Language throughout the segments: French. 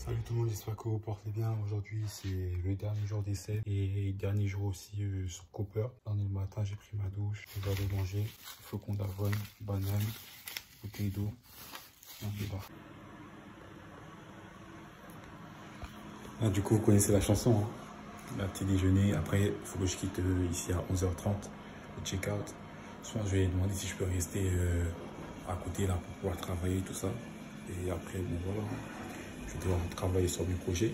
Salut tout le monde, j'espère que vous portez bien. Aujourd'hui c'est le dernier jour d'essai et dernier jour aussi sur Cooper. Là, on est le matin, j'ai pris ma douche, je vais aller manger. Flocons d'avoine, banane, bouteille d'eau. On est là. Ah, du coup vous connaissez la chanson, hein. La petit déjeuner, après il faut que je quitte ici à 11h30, le check-out. Je pense que je vais demander si je peux rester à côté là pour pouvoir travailler tout ça. Et après, bon voilà, je vais devoir travailler sur mes projets.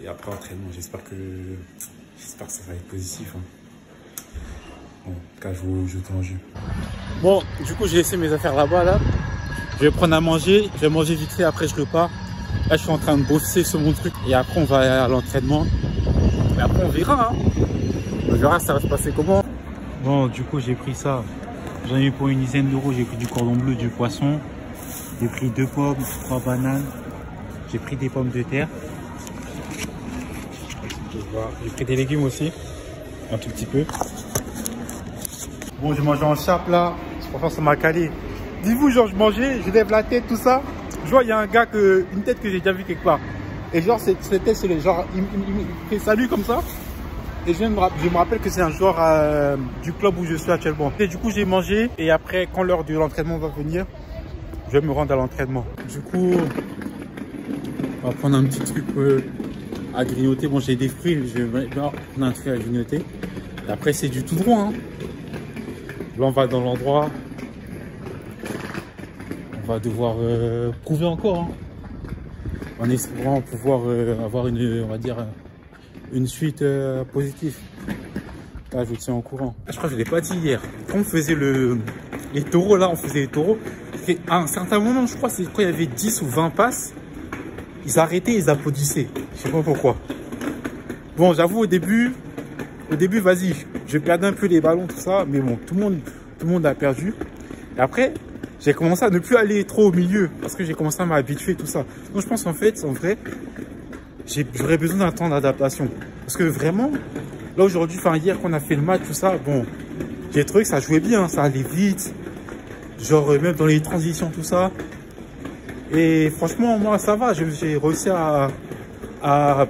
Et après l'entraînement, j'espère que ça va être positif, hein. Bon, en tout cas, je vous tiens en jeu. Bon, du coup, j'ai laissé mes affaires là-bas, là. Je vais prendre à manger. Je vais manger vite fait, après je repars. Là, je suis en train de bosser sur mon truc. Et après, on va aller à l'entraînement. Et après, on verra, hein. On verra ça va se passer comment. Bon, du coup, j'ai pris ça. J'en ai eu pour une dizaine d'euros. J'ai pris du cordon bleu, du poisson. J'ai pris 2 pommes, 3 bananes. J'ai pris des pommes de terre. J'ai pris des légumes aussi. Un tout petit peu. Bon, j'ai mangé en chape là. Franchement, ça m'a calé. Dis-vous, genre, je mangeais, je lève la tête, tout ça. Je vois, il y a un gars, une tête que j'ai déjà vu quelque part. Et genre, cette tête, c'est genre, il fait salut comme ça. Et je me rappelle que c'est un joueur du club où je suis actuellement. Et du coup, j'ai mangé. Et après, quand l'heure de l'entraînement va venir, je vais me rendre à l'entraînement. Du coup, on va prendre un petit truc à grignoter. Bon, j'ai des fruits, je vais prendre un truc à grignoter. Et après, c'est du tout droit, hein. Là, on va dans l'endroit. On va devoir prouver encore, hein, en espérant pouvoir avoir on va dire, une suite positive. Là, je vous tiens au courant. Je crois que je ne l'ai pas dit hier. Quand on faisait les taureaux, là, on faisait les taureaux. Et à un certain moment, je crois, c'est quand il y avait 10 ou 20 passes, ils arrêtaient, ils applaudissaient. Je sais pas pourquoi. Bon, j'avoue, au début, vas-y, je perdais un peu les ballons, tout ça. Mais bon, tout le monde a perdu. Et après, j'ai commencé à ne plus aller trop au milieu parce que j'ai commencé à m'habituer, tout ça. Donc, je pense en fait, en vrai, j'aurais besoin d'un temps d'adaptation. Parce que vraiment, là aujourd'hui, enfin hier qu'on a fait le match, tout ça, bon, j'ai trouvé que ça jouait bien, ça allait vite. Genre même dans les transitions, tout ça. Et franchement, moi, ça va. J'ai réussi à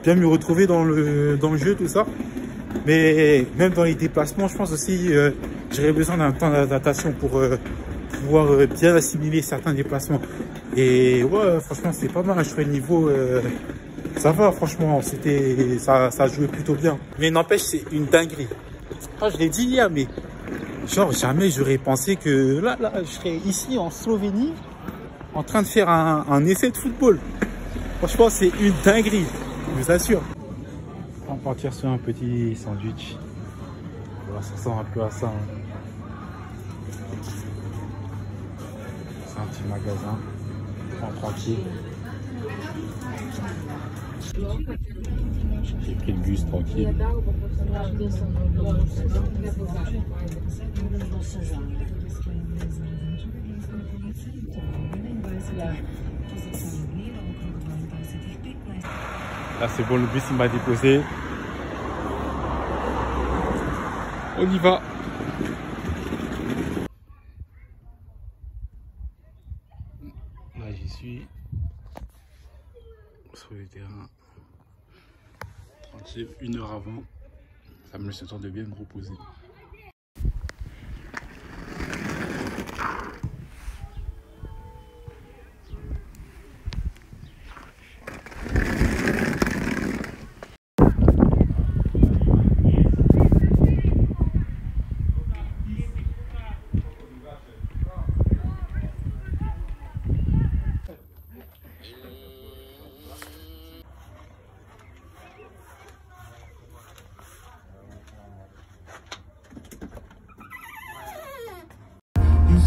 bien me retrouver dans le jeu, tout ça. Mais même dans les déplacements, je pense aussi, j'aurais besoin d'un temps d'adaptation pour pouvoir bien assimiler certains déplacements. Et ouais, franchement, c'est pas mal. Je fais le niveau, ça va, franchement, ça jouait plutôt bien. Mais n'empêche, c'est une dinguerie. Ah, je l'ai dit hier, mais genre jamais j'aurais pensé que là, je serais ici en Slovénie en train de faire un essai de football. Franchement, c'est une dinguerie, je vous assure. On va partir sur un petit sandwich. Voilà, ça ressemble un peu à ça, hein. C'est un petit magasin, tranquille. J'ai pris le bus tranquille. Là c'est bon, le bus il m'a déposé. On y va. Là j'y suis. Sur le terrain. Tranquille, 1 heure avant. Ça me laisse le temps de bien me reposer.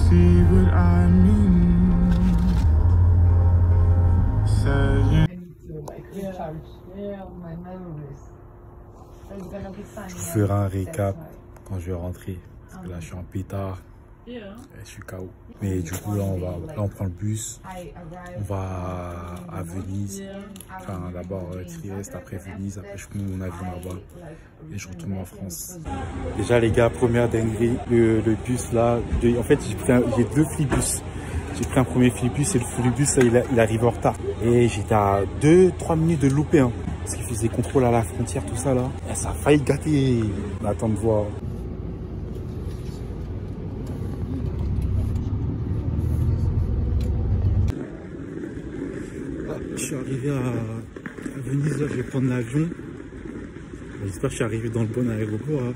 See what I mean. Je vous ferai un récap quand je vais rentrer. Parce que là, je suis en pétard. Je suis KO. Mais du coup, là, on prend le bus. On va à Venise. Enfin, d'abord Trieste, après Venise. Après, je prends mon avion là-bas. Et je retourne en France. Déjà, les gars, première dinguerie. Le bus là. En fait, j'ai 2 flibus. J'ai pris un premier Flixbus et le Flixbus, il arrive en retard. Et j'étais à 2-3 minutes de louper. Hein, parce qu'il faisait contrôle à la frontière, tout ça là. Et ça a failli gâter. On attend de voir. Je suis arrivé à Venise, là, je vais prendre l'avion. J'espère que je suis arrivé dans le bon aéroport. Hein.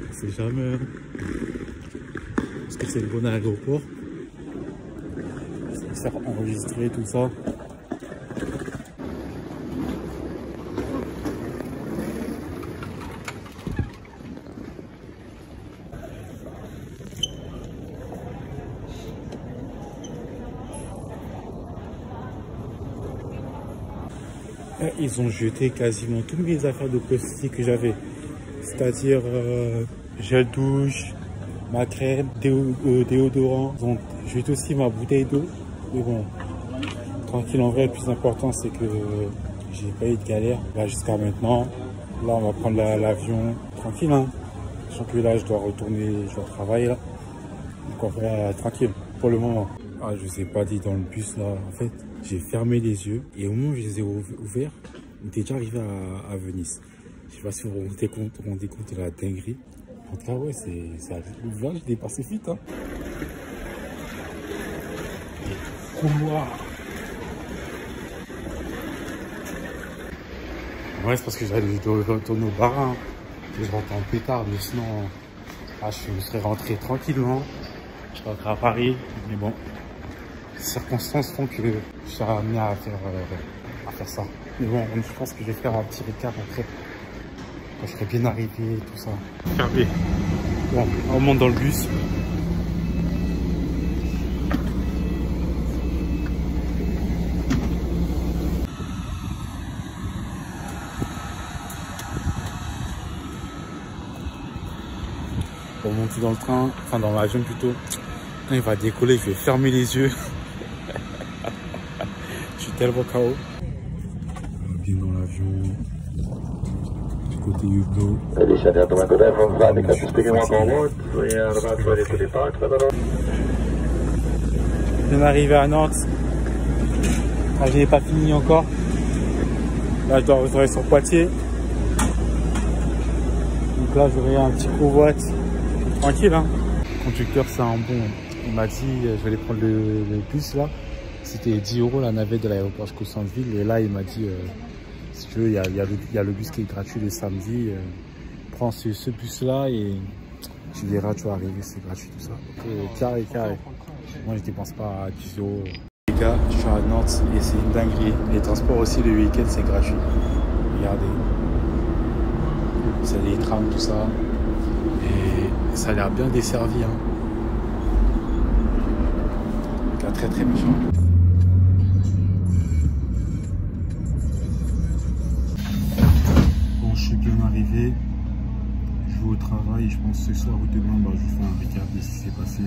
On sait jamais. Hein. Est-ce que c'est le bon aéroport? Ça sert à enregistrer tout ça. Ils ont jeté quasiment toutes mes affaires de plastique que j'avais. C'est-à-dire gel douche, ma crème, déodorant. Ils ont jeté aussi ma bouteille d'eau. Mais bon, tranquille, en vrai, le plus important, c'est que j'ai pas eu de galère là jusqu'à maintenant. Là, on va prendre l'avion tranquille. Hein. Sachant que là, je dois retourner, je dois travailler là. Donc, en vrai, tranquille pour le moment. Ah, je vous ai pas dit dans le bus là, en fait. J'ai fermé les yeux et au moment où je les ai ouverts, on était déjà arrivé à Venise. Je sais pas si vous vous rendez compte de la dinguerie. En tout cas, ouais, le voyage il est passé vite. Hein. Couloir. Ouais, c'est parce que j'allais retourner au bar. Hein, que je rentre en pétard, mais sinon, ah, je serais rentré tranquillement. Je rentre à Paris, mais bon. Les circonstances font que je suis amené à faire ça. Mais bon, je pense que je vais faire un petit récap après. Quand je serai bien arrivé et tout ça. Regardez. Bon, on monte dans le bus. Pour monter dans le train, enfin dans l'avion plutôt. Quand il va décoller, je vais fermer les yeux. Je suis tellement KO. Bien dans l'avion. Du côté hublot. Je viens d'arriver à Nantes. Ah, je n'ai pas fini encore. Là, je dois retourner sur Poitiers. Donc là, j'aurai un petit covoit. Tranquille, hein. Le conducteur, c'est un bon. Il m'a dit, je vais aller prendre le bus là. C'était 10 € la navette de l'aéroport jusqu'au centre-ville. Et là, il m'a dit, si tu veux, il y a le bus qui est gratuit le samedi. Prends ce bus là et tu verras, tu vas arriver, c'est gratuit tout ça. Carré. Moi, je dépense pas 10 €. Les gars, je suis à Nantes et c'est une dinguerie. Les transports aussi, le week-end, c'est gratuit. Regardez. C'est des trams, tout ça. Et ça a l'air bien desservi. Hein. Très méchant. Bon, je suis bien arrivé. Je vais au travail. Je pense que ce soir ou demain, je vais faire un récap de ce qui s'est passé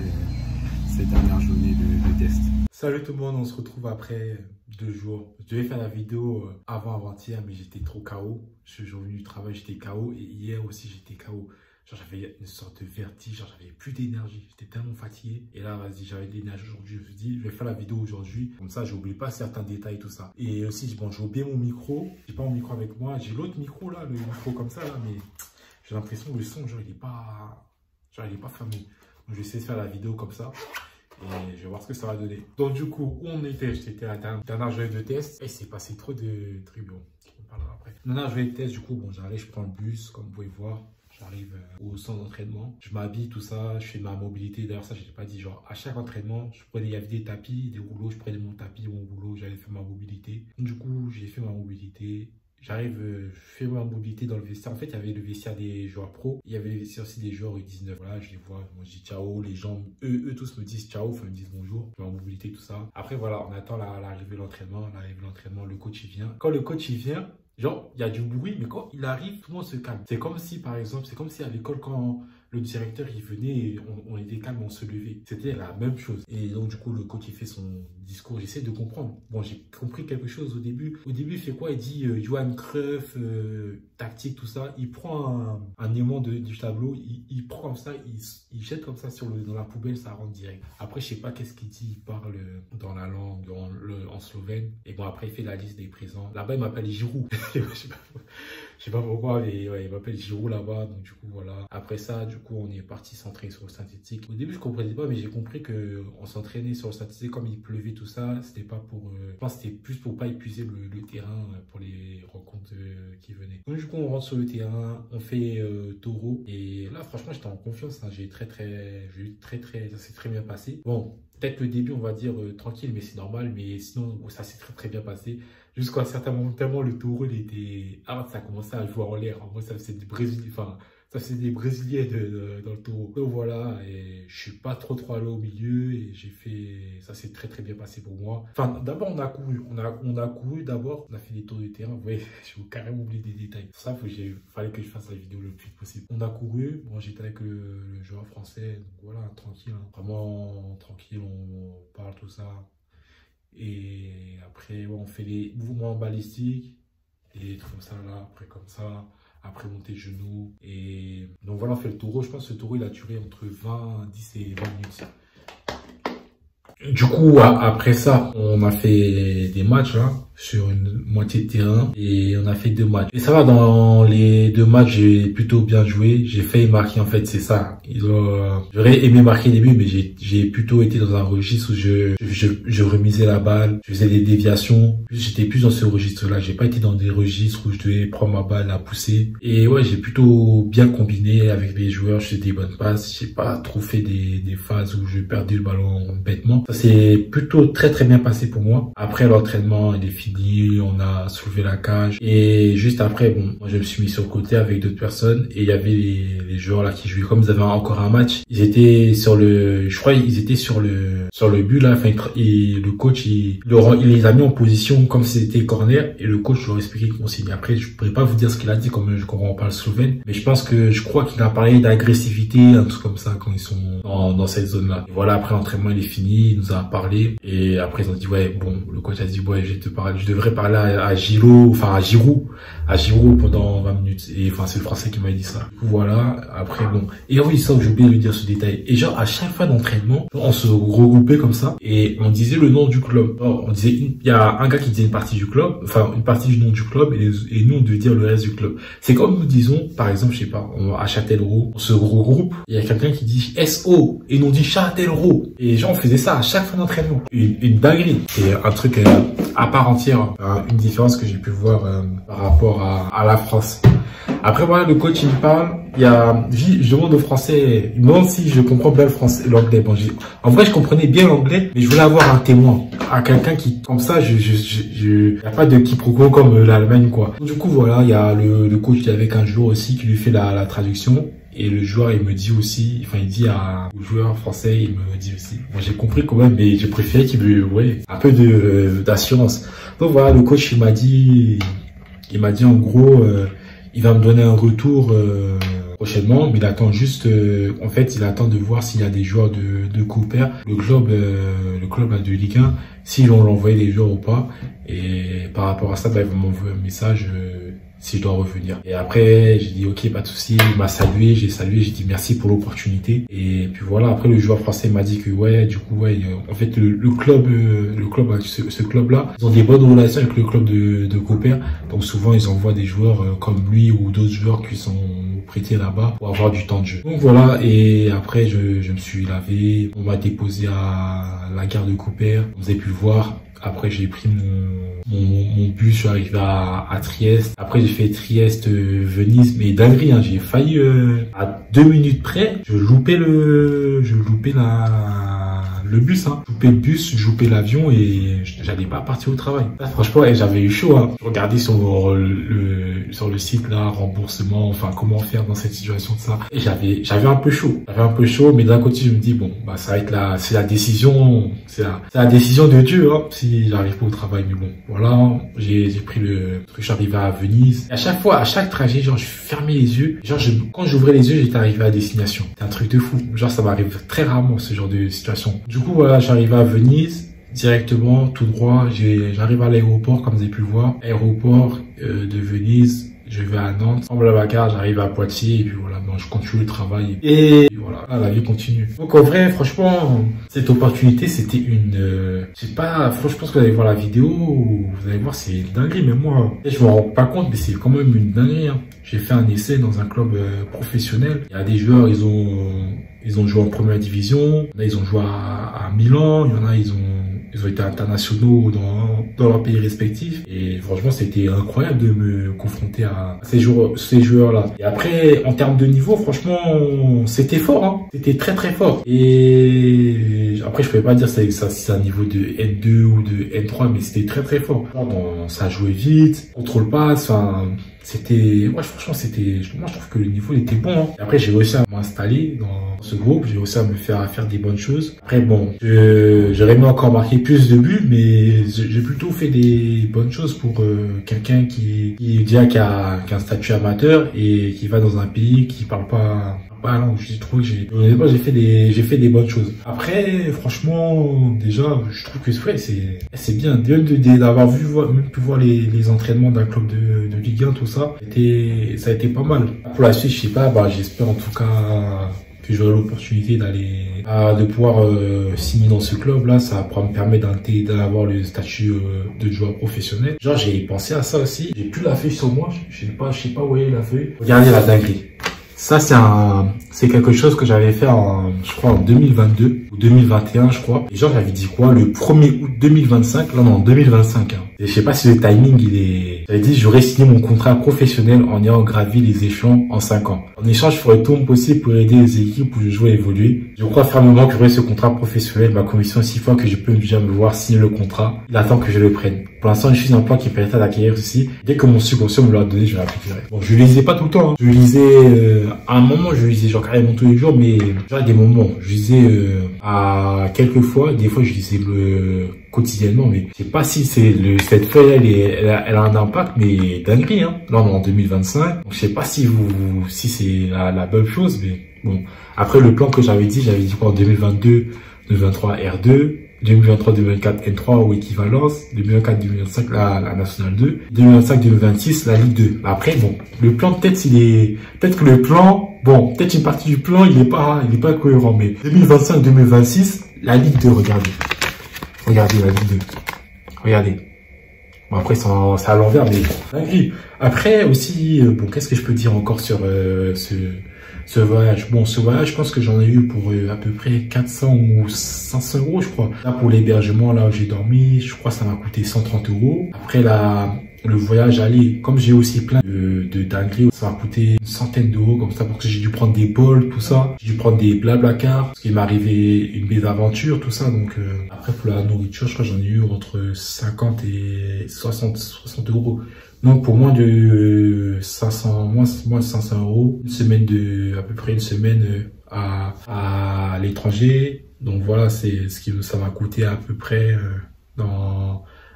ces dernières journées de test. Salut tout le monde, on se retrouve après 2 jours. Je devais faire la vidéo avant-hier, mais j'étais trop KO. Je suis revenu du travail, j'étais KO. Et hier aussi, j'étais KO. Genre, j'avais une sorte de vertige, genre, j'avais plus d'énergie, j'étais tellement fatigué. Et là, vas-y, j'avais de l'énergie aujourd'hui. Je me suis dit, je vais faire la vidéo aujourd'hui. Comme ça, j'oublie pas certains détails, tout ça. Et aussi, bon, j'ai oublié mon micro. J'ai pas mon micro avec moi. J'ai l'autre micro là, le micro comme ça, là, mais j'ai l'impression que le son, genre, il est pas fameux. Donc, je vais essayer de faire la vidéo comme ça. Et je vais voir ce que ça va donner. Donc, du coup, où on était? J'étais à la dernière journée de test. Et c'est passé trop de trucs, bon. On parlera après. Dernière journée de test, du coup, bon, j'arrive, je prends le bus, comme vous pouvez voir. J'arrive au centre d'entraînement, je m'habille, tout ça, je fais ma mobilité. D'ailleurs, ça, je n'ai pas dit, genre, à chaque entraînement, il y avait des tapis, des rouleaux, je prenais mon tapis, mon rouleau, j'allais faire ma mobilité. Du coup, j'ai fait ma mobilité. J'arrive, je fais ma mobilité dans le vestiaire. En fait, il y avait le vestiaire des joueurs pro. Il y avait le vestiaire aussi des joueurs U19. Voilà, je les vois, moi je dis ciao. Les gens, eux tous me disent ciao, enfin, me disent bonjour. Je fais ma mobilité, tout ça. Après, voilà, on attend l'arrivée de l'entraînement. L'arrivée de l'entraînement, le coach, il vient. Quand le coach, il vient, genre, il y a du bruit, mais quand il arrive, tout le monde se calme. C'est comme si, par exemple, c'est comme si à l'école, quand le directeur, il venait, et on était calme, on se levait. C'était la même chose. Et donc, du coup, le coach, il fait son discours. J'essaie de comprendre. Bon, j'ai compris quelque chose au début. Au début, il fait quoi? Il dit Johan Cruyff, tactique, tout ça. Il prend un élément du tableau, il prend comme ça, il jette comme ça dans la poubelle, ça rentre direct. Après, je sais pas qu'est-ce qu'il dit. Il parle dans la langue, en slovène. Et bon, après, il fait la liste des présents. Là-bas, il m'appelle Giroud. Je sais pas pourquoi, mais ouais, il m'appelle Giroud là-bas. Donc, du coup, voilà. Après ça, du coup, on est parti s'entraîner sur le synthétique. Au début, je comprenais pas, mais j'ai compris qu'on s'entraînait sur le synthétique comme il pleuvait, tout ça. C'était pas pour. Je pense que c'était plus pour pas épuiser le terrain pour les rencontres qui venaient. Donc, du coup, on rentre sur le terrain, on fait taureau. Et là, franchement, j'étais en confiance. Hein. Ça s'est très bien passé. Bon, peut-être le début, on va dire tranquille, mais c'est normal. Mais sinon, ça s'est très bien passé. Jusqu'à un certain moment, tellement le taureau, il était. Ah, ça commençait à jouer en l'air. En vrai, ça faisait des Brésiliens. Enfin, ça faisait des Brésiliens dans le taureau. Donc voilà, et je suis pas trop allé au milieu. Et j'ai fait. Ça s'est très bien passé pour moi. Enfin, d'abord, on a couru. On a couru d'abord. On a fait des tours de terrain. Vous voyez, j'ai carrément oublié des détails. Pour ça, fallait que je fasse la vidéo le plus vite possible. On a couru. Bon, j'étais avec le joueur français. Donc voilà, tranquille. Hein. Vraiment tranquille. On parle tout ça. Et après, on fait des mouvements balistiques, et trucs comme ça, là, après comme ça, après monter genoux. Et donc voilà, on fait le taureau. Je pense que ce taureau, il a duré entre 10 et 20 minutes. Du coup, après ça, on a fait des matchs là, sur une moitié de terrain, et on a fait 2 matchs. Et ça va, dans les 2 matchs, j'ai plutôt bien joué. J'ai failli marquer, en fait, c'est ça. J'aurais aimé marquer au début, mais j'ai plutôt été dans un registre où je remisais la balle, je faisais des déviations. J'étais plus dans ce registre-là. J'ai pas été dans des registres où je devais prendre ma balle, la pousser. Et ouais, j'ai plutôt bien combiné avec les joueurs. Je faisais des bonnes passes. J'ai pas trop fait des phases où je perdais le ballon bêtement. Ça s'est plutôt très bien passé pour moi. Après, l'entraînement, il est fini. On a soulevé la cage. Et juste après, bon, moi, je me suis mis sur le côté avec d'autres personnes. Et il y avait les joueurs là qui jouaient. Comme ils avaient encore un match, ils étaient sur le but là. Enfin, et le coach, il les a mis en position comme si c'était corner. Et le coach leur a expliqué consigne. Après, je pourrais pas vous dire ce qu'il a dit comme on parle slovène. Mais je crois qu'il a parlé d'agressivité, un truc comme ça quand ils sont dans cette zone là. Et voilà, après l'entraînement il est fini, il nous a parlé. Et après ils ont dit ouais, bon, le coach a dit ouais, je devrais parler à Giroud pendant 20 minutes. Et enfin, c'est le français qui m'a dit ça. Du coup, voilà. Après, bon. Et oui, ça, j'ai oublié de dire ce détail. Et genre, à chaque fois d'entraînement, on se regroupait comme ça et on disait le nom du club. Alors, on disait, il y a un gars qui disait une partie du club, enfin, une partie du nom du club et nous, on devait dire le reste du club. C'est comme nous disons, par exemple, je sais pas, à Châtellerault, on se regroupe, il y a quelqu'un qui dit SO et nous on dit Châtellerault. Et genre, on faisait ça à chaque fin d'entraînement. Une dinguerie. Et un truc à part entière, une différence que j'ai pu voir par rapport à la France. Après, voilà, le coach, il me parle. Je demande au français, il me demande si je comprends bien l'anglais. Bon, en vrai, je comprenais bien l'anglais, mais je voulais avoir un témoin, à quelqu'un qui, comme ça, y a pas de quiproquo comme l'Allemagne, quoi. Du coup, voilà, il y a le coach qui est avec un joueur aussi qui lui fait la traduction. Et le joueur, il me dit aussi, enfin, il dit au joueur français, il me dit aussi. Moi, j'ai compris quand même, mais je préférais qu'il me, ouais, un peu d'assurance. Donc voilà, le coach, il m'a dit en gros, il va me donner un retour prochainement, mais il attend juste, en fait, il attend de voir s'il y a des joueurs de Cooper, le club de Ligue 1, s'ils vont l'envoyer des joueurs ou pas. Et par rapport à ça, bah, ils vont m'envoyer un message si je dois revenir. Et après, j'ai dit ok, pas de souci. Il m'a salué, j'ai dit merci pour l'opportunité. Et puis voilà, après le joueur français m'a dit que ouais, du coup ouais, en fait le club, ce club-là, ils ont des bonnes relations avec le club de Cooper. Donc souvent ils envoient des joueurs comme lui ou d'autres joueurs qui sont prêtés là-bas pour avoir du temps de jeu. Donc voilà, et après je me suis lavé, on m'a déposé à la gare de Cooper, vous avez pu le voir. Après, j'ai pris mon bus, je suis arrivé à Trieste. Après, j'ai fait Trieste-Venise, mais dinguerie, hein, j'ai failli, à 2 minutes près, je loupais le le bus, hein. Je loupais le bus, je loupais l'avion et j'allais pas partir au travail. Là, franchement, j'avais eu chaud, hein. Je regardais sur le site, là, remboursement, enfin, comment faire dans cette situation de ça. Et j'avais un peu chaud. J'avais un peu chaud, mais d'un côté, je me dis, bon, bah, ça va être c'est la décision de Dieu, hein, si j'arrive pas au travail. Mais bon, voilà, j'ai pris le truc, je suis arrivé à Venise. Et à chaque fois, à chaque trajet, genre, je fermais les yeux. Genre, quand j'ouvrais les yeux, j'étais arrivé à destination. C'est un truc de fou. Genre, ça m'arrive très rarement, ce genre de situation. Du coup, voilà, j'arrive à Venise. Directement, tout droit, j'arrive à l'aéroport, comme vous avez pu le voir. Aéroport de Venise, je vais à Nantes. En Blablacar, j'arrive à Poitiers, et puis voilà, bon, je continue le travail. Et voilà, la vie continue. Donc en vrai, franchement, cette opportunité, c'était je sais pas, franchement, je pense que vous allez voir la vidéo, vous allez voir, c'est une dinguerie, mais moi, je me rends pas compte, mais c'est quand même une dinguerie, hein. J'ai fait un essai dans un club professionnel. Il y a des joueurs, ils ont joué en première division. Là, ils ont joué à Milan. Il y en a, ils ont été internationaux dans leur pays respectif. Et franchement, c'était incroyable de me confronter à ces joueurs-là. Et après, en termes de niveau, franchement, c'était fort, hein. C'était très, très fort. Et après, je pouvais pas dire que c'est un niveau de N2 ou de N3, mais c'était très, très fort. Ça jouait vite, contrôle passe, enfin, franchement, moi, je trouve que le niveau était bon, hein. Et après, j'ai réussi à m'installer dans ce groupe, j'ai réussi à me faire des bonnes choses. Après, bon, j'aurais aimé encore marquer plus de buts, mais j'ai plutôt fait des bonnes choses pour quelqu'un qui a un statut amateur et qui va dans un pays qui parle pas langue. Je trouve que j'ai fait des bonnes choses. Après, franchement, déjà, je trouve que c'est bien d'avoir pu voir les entraînements d'un club de Ligue 1, tout ça. Ça a été pas mal. Pour la suite, je sais pas, j'espère en tout cas que j'aurai l'opportunité de pouvoir signer dans ce club là. Ça me permet d'avoir le statut de joueur professionnel. Genre, j'ai pensé à ça aussi. J'ai plus la feuille sur moi, je sais pas où est la feuille. Regardez la dinguerie. Ça, c'est quelque chose que j'avais fait je crois en 2022 ou 2021, je crois. Et genre, j'avais dit quoi? Le 1er août 2025? Là, non, 2025, hein. Et je sais pas si le timing, j'avais dit, j'aurais signé mon contrat professionnel en ayant gravi les échelons en 5 ans. En échange, je ferai tout mon possible pour aider les équipes où je joue à évoluer. Je crois fermement que j'aurai ce contrat professionnel. Ma commission, 6 fois que je peux déjà me voir signer le contrat, il attend que je le prenne. Pour l'instant, je suis un plan qui permet d'acquérir aussi. Dès que mon subvention me l'a donné, je vais l'appliquer. Bon, je lisais pas tout le temps, hein. Je lisais, à un moment, je lisais genre carrément tous les jours, mais genre des moments, je lisais à quelques fois, des fois je lisais quotidiennement, mais je sais pas si cette feuille elle a un impact, mais dinguerie, hein. Là on est en 2025, donc je sais pas si c'est la bonne chose, mais bon. Après le plan que j'avais dit quoi en 2022, 2023 R2, 2023-2024 N3 ou équivalence, 2024-2025 la Nationale 2, 2025-2026 la Ligue 2. Après bon, le plan peut-être que le plan, bon, peut-être une partie du plan il est pas cohérent, mais 2025-2026 la Ligue 2, regardez la Ligue 2, regardez. Bon après c'est à l'envers, mais dinguerie. Après aussi, bon, qu'est-ce que je peux dire encore sur ce voyage? Bon, ce voyage, je pense que j'en ai eu pour à peu près 400 ou 500 euros, je crois. Là, pour l'hébergement, là où j'ai dormi, je crois que ça m'a coûté 130 euros. Après, le voyage aller, comme j'ai aussi plein de dingueries, ça m'a coûté une centaine d'euros comme ça, parce que j'ai dû prendre des bols, tout ça. J'ai dû prendre des Blablacar, parce qu'il m'est arrivé une mésaventure, tout ça. Donc, après, pour la nourriture, je crois que j'en ai eu entre 50 et 60 euros. Donc pour moins de 500 euros, à peu près une semaine à l'étranger. Donc voilà, c'est ça m'a coûté à peu près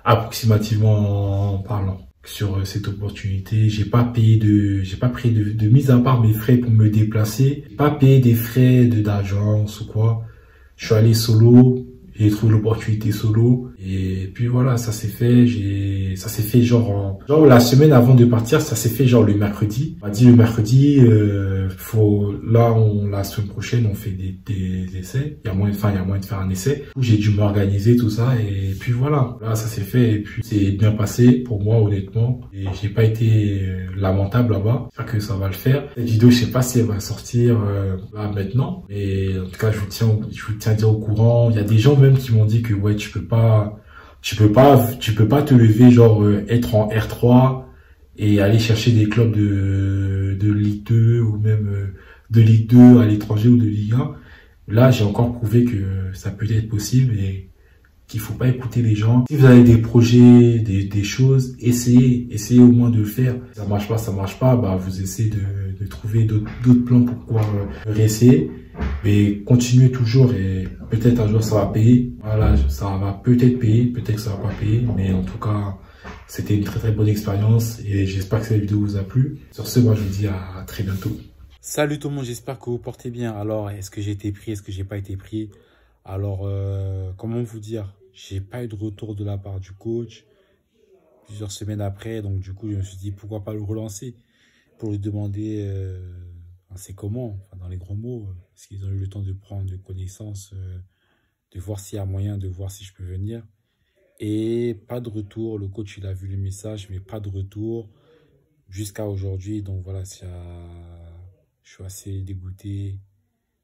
approximativement parlant sur cette opportunité. J'ai pas pris de mise à part mes frais pour me déplacer. J'ai pas payé des frais d'agence ou quoi. Je suis allé solo. J'ai trouvé l'opportunité solo et puis voilà, ça s'est fait genre la semaine avant de partir, ça s'est fait genre le mercredi. On m'a dit le mercredi, la semaine prochaine on fait des essais. Il y a moyen de faire un essai. J'ai dû m'organiser tout ça et puis voilà. Là ça s'est fait et puis c'est bien passé pour moi honnêtement et j'ai pas été lamentable là-bas. J'espère que ça va le faire. Cette vidéo je sais pas si elle va sortir là maintenant, mais en tout cas je vous tiens à dire au courant. Il y a des gens même qui m'ont dit que ouais tu peux pas te lever genre être en R3 et aller chercher des clubs de Ligue 2 ou même de Ligue 2 à l'étranger ou de Ligue 1. Là, j'ai encore prouvé que ça peut être possible et qu'il faut pas écouter les gens. Si vous avez des projets, des choses, essayez au moins de le faire. Si ça marche pas, bah, vous essayez de trouver d'autres plans pour pouvoir réessayer. Mais continuez toujours et peut-être un jour ça va payer. Voilà, ça va peut-être payer, peut-être que ça va pas payer, mais en tout cas, c'était une très très bonne expérience et j'espère que cette vidéo vous a plu. Sur ce, moi je vous dis à très bientôt. Salut tout le monde, j'espère que vous portez bien. Alors, est-ce que j'ai été pris, est-ce que j'ai pas été pris? Alors, comment vous dire? J'ai pas eu de retour de la part du coach plusieurs semaines après. Donc, du coup, je me suis dit, pourquoi pas le relancer pour lui demander c'est comment, enfin, dans les gros mots, est-ce qu'ils ont eu le temps de prendre connaissance, de voir s'il y a moyen, de voir si je peux venir. Et pas de retour. Le coach, il a vu le message, mais pas de retour jusqu'à aujourd'hui. Donc, voilà, je suis assez dégoûté.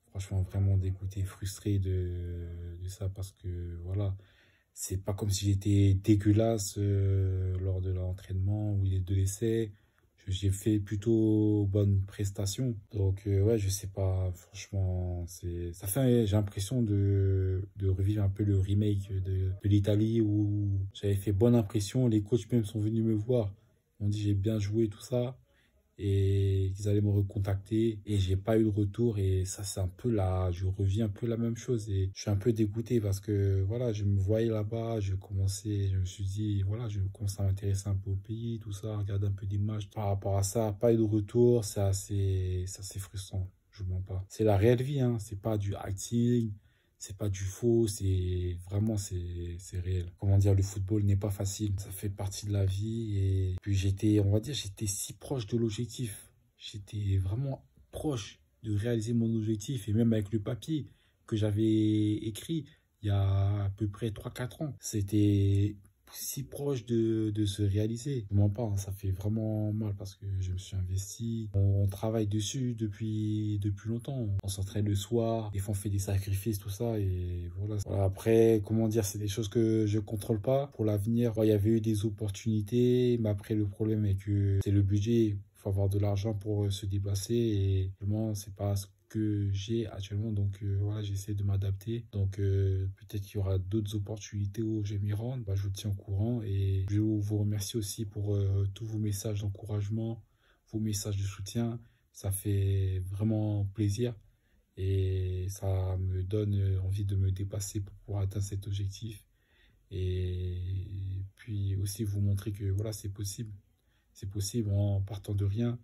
Franchement, vraiment dégoûté, frustré de ça parce que, voilà, c'est pas comme si j'étais dégueulasse lors de l'entraînement ou de l'essai. J'ai fait plutôt bonne prestation. Donc, ouais, je sais pas, franchement, ça fait, j'ai l'impression de revivre un peu le remake de l'Italie où j'avais fait bonne impression. Les coachs même sont venus me voir. Ils m'ont dit j'ai bien joué, tout ça. Et ils allaient me recontacter et j'ai pas eu de retour et ça c'est un peu là, je reviens un peu la même chose et je suis un peu dégoûté parce que voilà, je me voyais là-bas, je me suis dit voilà, je commence à m'intéresser un peu au pays, tout ça, regarder un peu d'images par rapport à ça, pas eu de retour, c'est assez frustrant, je mens pas. C'est la réelle vie, hein, c'est pas du acting. C'est pas du faux, c'est vraiment, c'est réel. Comment dire, le football n'est pas facile. Ça fait partie de la vie et puis on va dire, j'étais si proche de l'objectif. J'étais vraiment proche de réaliser mon objectif et même avec le papier que j'avais écrit il y a à peu près 3-4 ans. C'était si proche de se réaliser. Je mens pas, hein, ça fait vraiment mal parce que je me suis investi. On travaille dessus depuis longtemps. On s'entraîne le soir, des fois on fait des sacrifices, tout ça. Et voilà. Après, comment dire, c'est des choses que je contrôle pas. Pour l'avenir, il y avait eu des opportunités, mais après le problème est que c'est le budget. Il faut avoir de l'argent pour se déplacer et vraiment, c'est pas ce que j'ai actuellement, donc voilà, j'essaie de m'adapter. Donc peut-être qu'il y aura d'autres opportunités où je vais m'y rendre. Bah, je vous tiens au courant et je vous remercie aussi pour tous vos messages d'encouragement, vos messages de soutien. Ça fait vraiment plaisir et ça me donne envie de me dépasser pour pouvoir atteindre cet objectif et puis aussi vous montrer que voilà, c'est possible. C'est possible en partant de rien,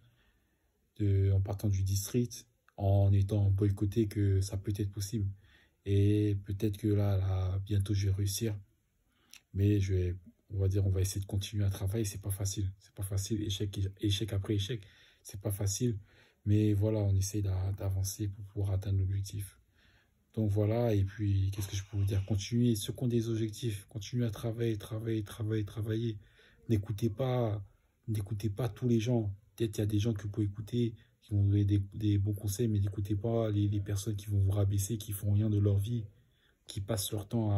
en partant du district, en étant boycotté, que ça peut être possible. Et peut-être que là, bientôt, je vais réussir. Mais on va dire, on va essayer de continuer à travailler. C'est pas facile. C'est pas facile. Échec après échec. C'est pas facile. Mais voilà, on essaie d'avancer pour pouvoir atteindre l'objectif. Donc voilà, et puis, qu'est-ce que je peux vous dire? Continuez, ceux qui ont des objectifs, continuez à travailler. N'écoutez pas tous les gens. Peut-être qu'il y a des gens que vous pouvez écouter, qui vont vous donner des bons conseils, mais n'écoutez pas les personnes qui vont vous rabaisser, qui font rien de leur vie, qui passent leur temps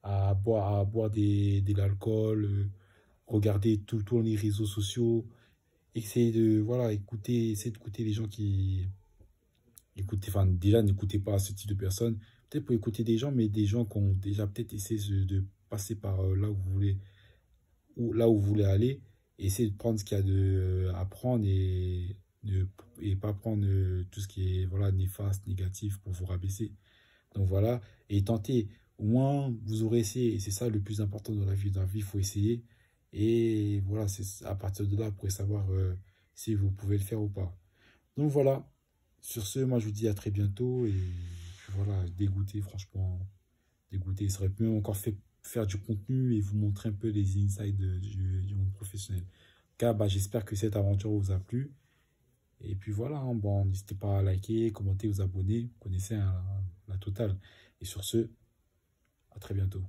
à boire de l'alcool, regarder tout le temps les réseaux sociaux. Essayez d'écouter les gens qui... Enfin, déjà, n'écoutez pas ce type de personnes. Peut-être pour écouter des gens, mais des gens qui ont déjà peut-être essayé de passer par là où vous voulez aller. Essayez de prendre ce qu'il y a à prendre et pas prendre tout ce qui est voilà, néfaste, négatif pour vous rabaisser. Donc voilà, et tentez. Au moins, vous aurez essayé. Et c'est ça le plus important dans la vie. Dans la vie, il faut essayer. Et voilà, c'est à partir de là, vous pourrez savoir si vous pouvez le faire ou pas. Donc voilà. Sur ce, moi, je vous dis à très bientôt. Et voilà, dégoûté, franchement. Dégoûté. Ça aurait pu même encore faire du contenu et vous montrer un peu les insides du monde professionnel. En tout cas, bah, j'espère que cette aventure vous a plu. Et puis voilà, hein, bon, n'hésitez pas à liker, commenter, vous abonner. Vous connaissez la totale. Et sur ce, à très bientôt.